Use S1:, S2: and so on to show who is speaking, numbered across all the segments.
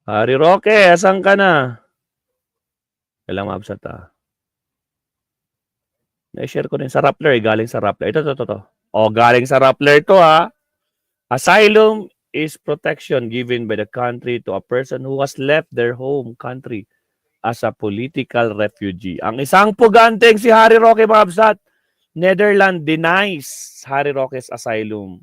S1: Hari Roque, asan ka na? Kailang mabsat Na-share ko rin sa Rappler, galing sa Rappler. Ito. Galing sa Rappler to Asylum is protection given by the country to a person who has left their home country as a political refugee. Ang isang puganteng si Harry Roque Mabsat, Netherlands denies Harry Roque's asylum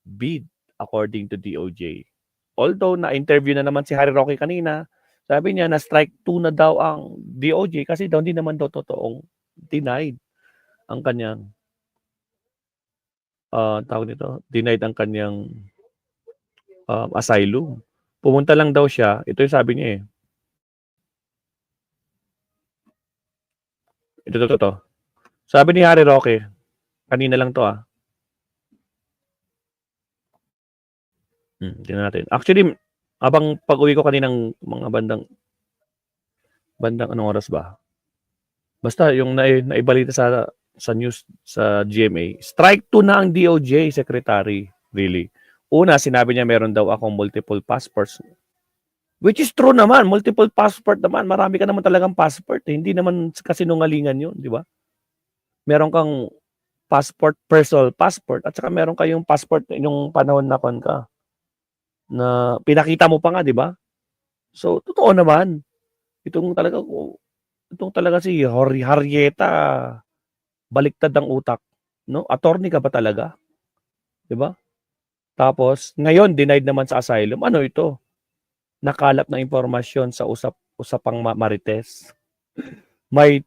S1: bid according to DOJ. Although na-interview na naman si Harry Roque kanina, sabi niya na strike 2 na daw ang DOJ kasi daw hindi naman daw totoong denied ang kanyang tawag nito, denied ang kanyang asylum. Pumunta lang daw siya, ito yung sabi niya eh. Ito. Sabi ni Harry Roque, kanina lang to tingnan natin. Actually, abang pag-uwi ko kaninang mga bandang anong oras ba? Basta yung naibalita sa news sa GMA, strike 2 na ang DOJ secretary, really. Una, sinabi niya meron daw akong multiple passports. Which is true naman, multiple passport naman. Marami ka naman talagang passport. Hindi naman kasinungalingan yun, di ba? Meron kang passport, personal passport, at saka meron kayong passport yung panahon na ka na pinakita mo pa nga, di ba? So, totoo naman. Itong talaga si Harrieta, baliktad ang utak, no? Attorney ka ba talaga? 'Di ba? Tapos ngayon denied naman sa asylum. Ano ito? Nakalap na impormasyon sa usapang Marites. My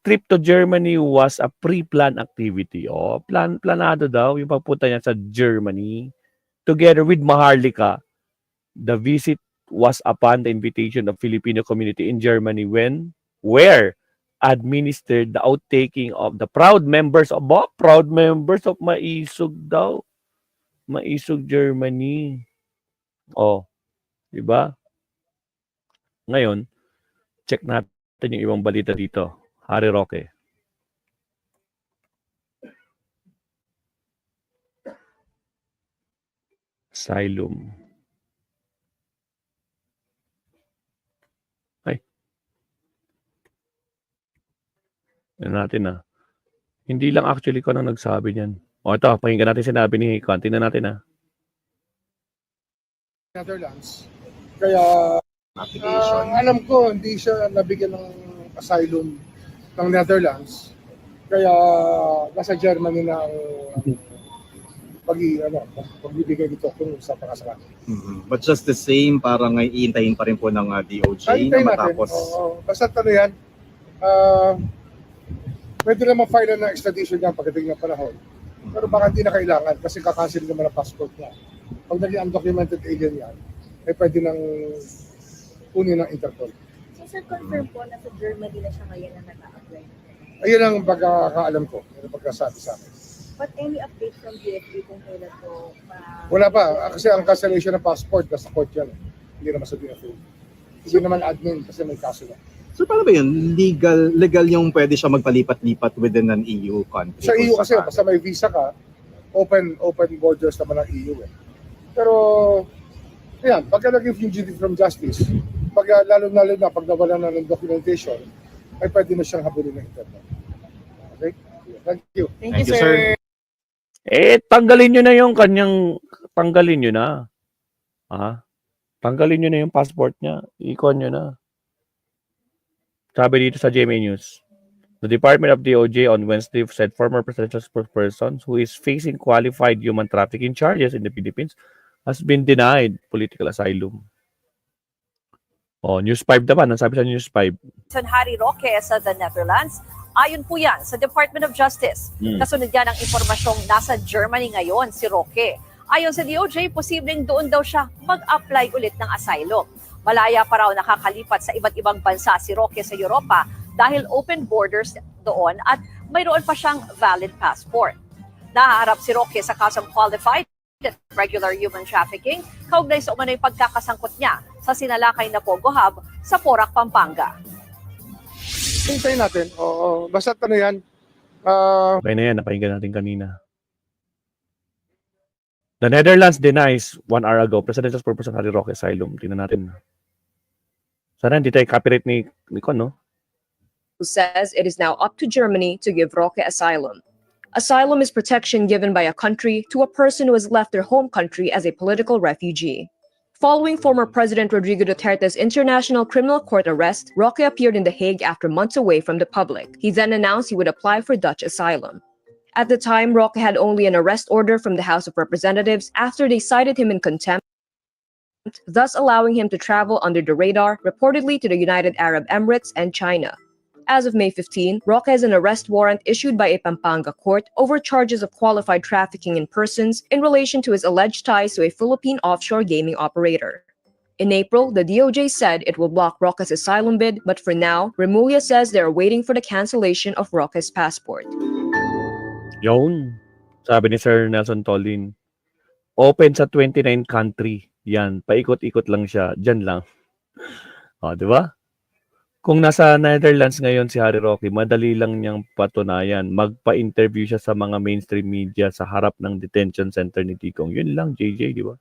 S1: trip to Germany was a pre-planned activity. Planado daw yung pagpunta niya sa Germany. Together with Maharlika, the visit was upon the invitation of Filipino community in Germany where administered the outtaking of the proud members of Maisog daw. Maisog Germany. Di ba? Ngayon, check natin yung ibang balita dito. Harry Roque. Asylum. Yan natin Hindi lang actually ko nang nagsabi niyan. Ito, pakinggan natin sinabi ni Hikon. Tingnan natin
S2: Netherlands. Kaya alam ko hindi siya nabigyan ng asylum ng Netherlands. Kaya nasa Germany na ang pagbibigay nito kung sa pangasalan.
S3: But just the same, parang iintayin pa rin po ng DOJ na matapos.
S2: Basta yan, pwede naman file na extradition niya pagdating ng panahon. Pero baka hindi na kailangan kasi kakancel naman ang passport niya. Pag naging undocumented alien yan, ay pwede nang kunin ng Interpol.
S4: So, sir, confirm po na sa Germany na siya ngayon na nag-a-apply?
S2: Ayun ang pagkakaalam ko, yun ang pagkasabi sa akin.
S4: But any update from DFB kung kailan po?
S2: Wala pa, kasi ang cancellation ng passport, nasa court yan. Hindi naman sa DFB. Hindi naman admin kasi may kaso na.
S3: So paano ba yun? Legal yung pwede siya magpalipat-lipat within an EU country?
S2: Sa EU kasi, basta may visa ka, open borders naman ang EU Pero, ayan, pagka naging fugitive from justice, lalo na pag nawala na ng documentation, ay pwede na siyang habulin ng Interpol. Okay? Thank you.
S3: Thank you, sir.
S1: Tanggalin nyo na yung tanggalin nyo na. Tanggalin nyo na yung passport niya. Ikon nyo na. Sabi dito sa GMA News, the Department of DOJ on Wednesday said former presidential spokesperson who is facing qualified human trafficking charges in the Philippines has been denied political asylum. News 5 naman. Ang sabi sa News 5.
S5: Harry Roque sa the Netherlands. Ayon po yan sa Department of Justice. Kasunod yan ang impormasyong nasa Germany ngayon si Roque. Ayon sa DOJ, posibleng doon daw siya mag-apply ulit ng asylum. Malaya pa raw nakakalipat sa iba't ibang bansa si Roque sa Europa dahil open borders doon at mayroon pa siyang valid passport. Nahaharap si Roque sa kasong qualified at regular human trafficking kaugnay sa umano'y pagkakasangkot niya sa sinalakay na Pogo Hub sa Porac, Pampanga.
S2: Hintayin natin. Basta yan.
S1: Okay na yan, napahinggan natin kanina. The Netherlands denies 1 hour ago presidential purpose of Harry Roque asylum. Tingnan natin. Sana hindi tayo copyright ni Con, no?
S6: who says it is now up to Germany to give Roque asylum. Asylum is protection given by a country to a person who has left their home country as a political refugee. Following former President Rodrigo Duterte's International Criminal Court arrest, Roque appeared in The Hague after months away from the public. He then announced he would apply for Dutch asylum. At the time, Roque had only an arrest order from the House of Representatives after they cited him in contempt, thus allowing him to travel under the radar, reportedly to the United Arab Emirates and China. As of May 15, Roque has an arrest warrant issued by a Pampanga court over charges of qualified trafficking in persons in relation to his alleged ties to a Philippine offshore gaming operator. In April, the DOJ said it will block Roque's asylum bid, but for now, Remulla says they are waiting for the cancellation of Roque's passport.
S1: Yun. Sabi ni Sir Nelson Tolin, open sa 29 country. Yan, paikot-ikot lang siya. Diyan lang. O, di ba? Kung nasa Netherlands ngayon si Harry Roque, madali lang niyang patunayan. Magpa-interview siya sa mga mainstream media sa harap ng detention center ni Ticong. Yun lang, JJ, di ba?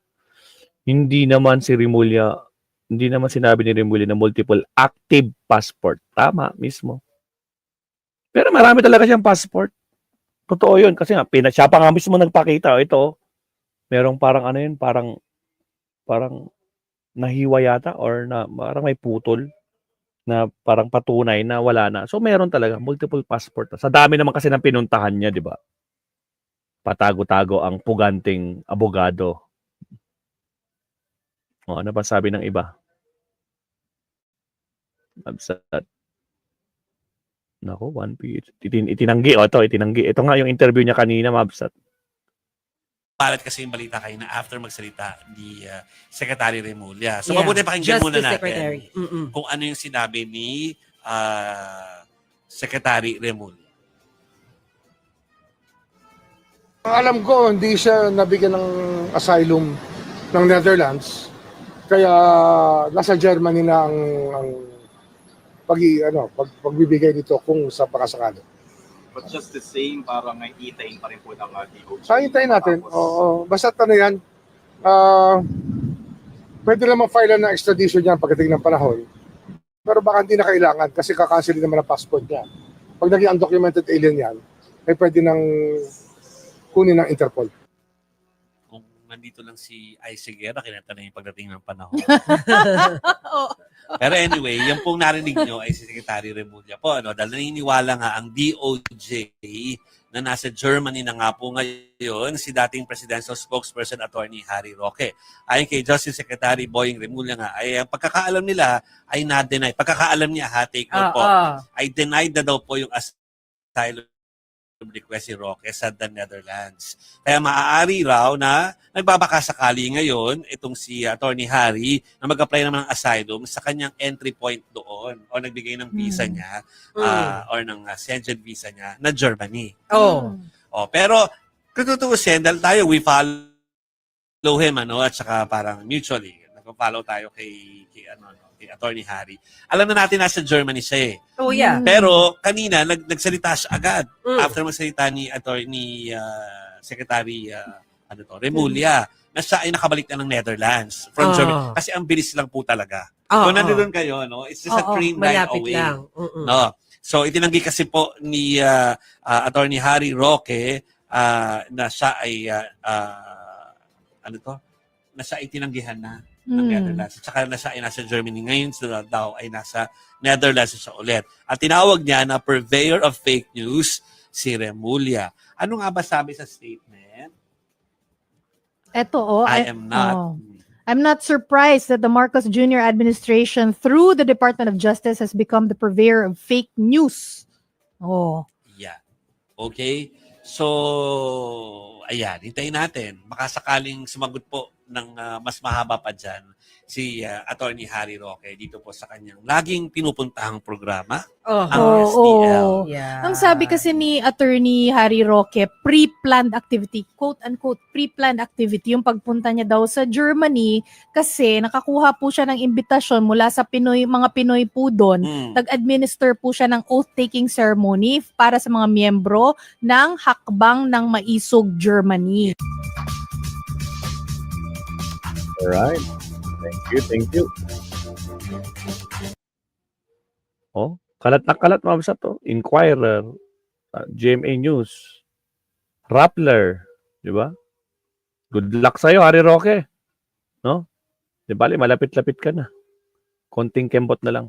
S1: Hindi naman sinabi ni Remulla na multiple active passport. Tama, mismo. Pero marami talaga siyang passport. Totoo yun. Kasi nga, siya pa nga mismo nagpakita. Ito, merong parang parang nahiwa yata or parang may putol na parang patunay na wala na. So, meron talaga multiple passport. Sa dami naman kasi ng pinuntahan niya, di ba? Patago-tago ang puganting abogado. O, ano ba sabi ng iba? Absat. Nako, 1PH. Itinanggi. Itinanggi. Ito nga yung interview niya kanina, Mabsat.
S7: Palat kasi yung balita kayo na after magsalita ni Secretary Remulla. So mabuti pakinggan muna natin kung ano yung sinabi ni Secretary Remulla.
S2: Alam ko, hindi siya nabigyan ng asylum ng Netherlands. Kaya nasa Germany na ang pagbibigay nito kung sa pakasakali.
S3: But just the same, parang iitayin pa rin po ng DOJ.
S2: Hintayin natin. Oo. Basta yan, pwede naman file na extradition niya pagdating ng panahon. Pero baka hindi na kailangan kasi kakansilin naman ang passport niya. Pag naging undocumented alien yan, ay pwede nang kunin ng Interpol.
S7: Kung nandito lang si Isaac Guerra, kinanta na yung pagdating ng panahon. Pero anyway, yung pong narinig nyo ay si Secretary Remulla po. Dahil naniniwala nga ang DOJ na nasa Germany na nga po ngayon si dating presidential spokesperson Attorney Harry Roque. Ayon kay Justice Secretary Boying Remulla nga, ay ang pagkakaalam nila ay na-deny. Pagkakaalam niya, take note po, ay denied na daw po yung asylum request si Roque sa the Netherlands. Kaya maaari raw na nagbabakasakali ngayon itong si Attorney Harry na mag-apply naman ng asylum sa kanyang entry point doon o nagbigay ng visa niya or ng Schengen visa niya na Germany. Pero kung tutuusin, dahil tayo we follow him at saka parang mutually nag-follow tayo kay Attorney Harry. Alam na natin nasa Germany siya eh.
S8: Oh, yeah.
S7: Pero kanina nagsalita siya agad after magsalita ni Attorney Secretary Remulla na siya ay nakabalik na ng Netherlands from Germany kasi ang bilis lang po talaga. So nandoon kayo, it's just a train ride away. No. So itinanggi kasi po ni Attorney Harry Roque na siya ay na siya ay tinanggihan na ng Netherlands. At saka nasa Germany. Ngayon daw ay nasa Netherlands siya ulit. At tinawag niya na purveyor of fake news si Remulla. Ano nga ba sabi sa statement?
S9: I'm not surprised that the Marcos Jr. administration through the Department of Justice has become the purveyor of fake news.
S7: Yeah. Okay? So, ayan, hintayin natin. Baka sakaling sumagot po ng mas mahaba pa dyan si Attorney Harry Roque dito po sa kanyang laging pinupuntahang programa, ang STL.
S8: Yeah.
S9: Ang sabi kasi ni Attorney Harry Roque, pre-planned activity, quote-unquote, pre-planned activity, yung pagpunta niya daw sa Germany kasi nakakuha po siya ng imbitasyon mula sa mga Pinoy po doon. Nag-administer po siya ng oath-taking ceremony para sa mga miyembro ng Hakbang ng Maisog Germany.
S1: Alright. Thank you. Oh, kalat na kalat mga basta to. Inquirer, GMA News, Rappler, di ba? Good luck sa'yo, Harry Roque. No? Di bali, malapit-lapit ka na. Konting kembot na lang.